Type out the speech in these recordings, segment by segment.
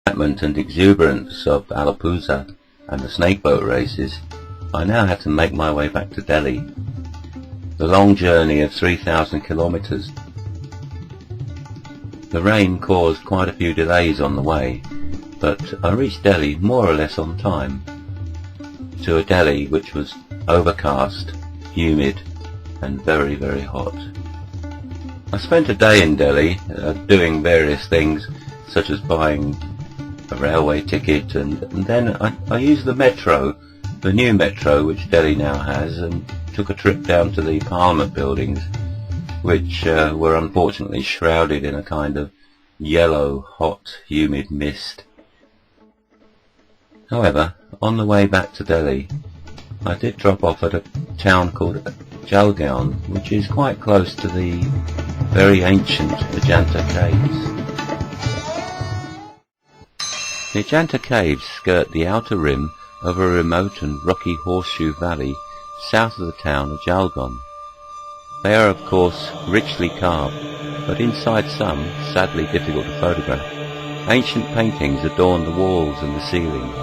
excitement and exuberance of Alappuzha and the snakeboat races, I now had to make my way back to Delhi. The long journey of 3,000 kilometers. The rain caused quite a few delays on the way, but I reached Delhi more or less on time. To a Delhi which was overcast, humid and very, very hot. I spent a day in Delhi doing various things such as buying a railway ticket, and then I used the metro, the new metro which Delhi now has, and took a trip down to the Parliament buildings, which were unfortunately shrouded in a kind of yellow, hot, humid mist. However, on the way back to Delhi, I did drop off at a town called Jalgaon, which is quite close to the very ancient Ajanta Caves. The Ajanta Caves skirt the outer rim of a remote and rocky horseshoe valley south of the town of Jalgaon. They are of course richly carved, but inside some, sadly difficult to photograph, ancient paintings adorn the walls and the ceilings.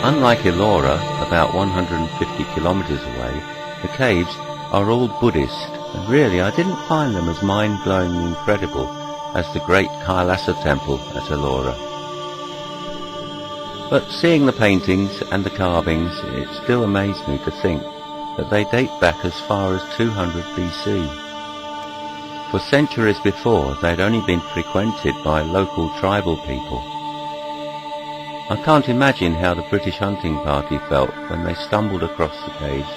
Unlike Ellora, about 150 kilometers away, the caves are all Buddhist, and really I didn't find them as mind-blowingly incredible as the great Kailasa temple at Ellora. But seeing the paintings and the carvings, it still amazed me to think that they date back as far as 200 BC. For centuries before, they had only been frequented by local tribal people. I can't imagine how the British hunting party felt when they stumbled across the caves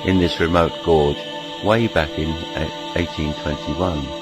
in this remote gorge way back in 1821.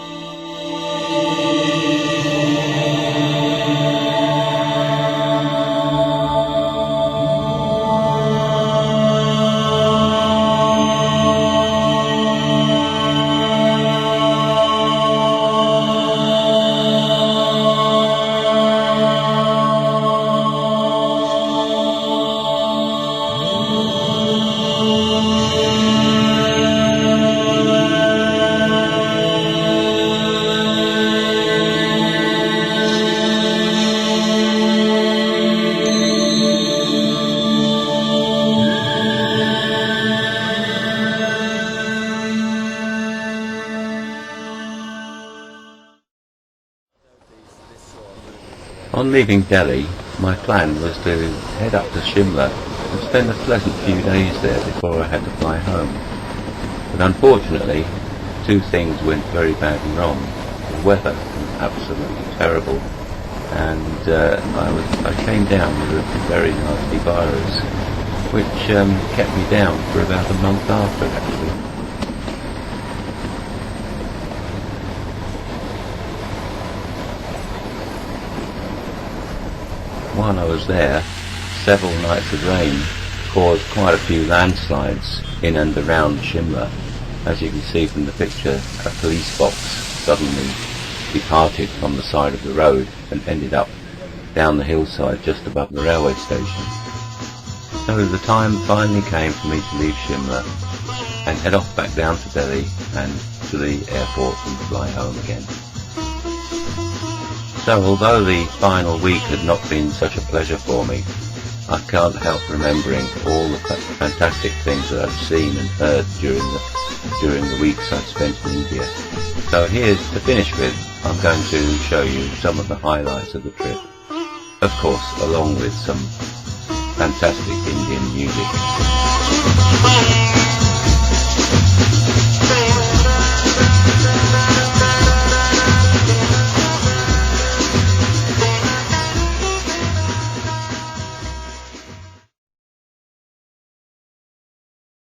On leaving Delhi, my plan was to head up to Shimla and spend a pleasant few days there before I had to fly home. But unfortunately, two things went very badly wrong. The weather was absolutely terrible, and I came down with a very nasty virus, which kept me down for about a month after, actually. While I was there, several nights of rain caused quite a few landslides in and around Shimla. As you can see from the picture, a police box suddenly departed from the side of the road and ended up down the hillside just above the railway station. So the time finally came for me to leave Shimla and head off back down to Delhi and to the airport and fly home again. So although the final week had not been such a pleasure for me, I can't help remembering all the fantastic things that I've seen and heard during the weeks I've spent in India. So here's, to finish with, I'm going to show you some of the highlights of the trip. Of course, along with some fantastic Indian music.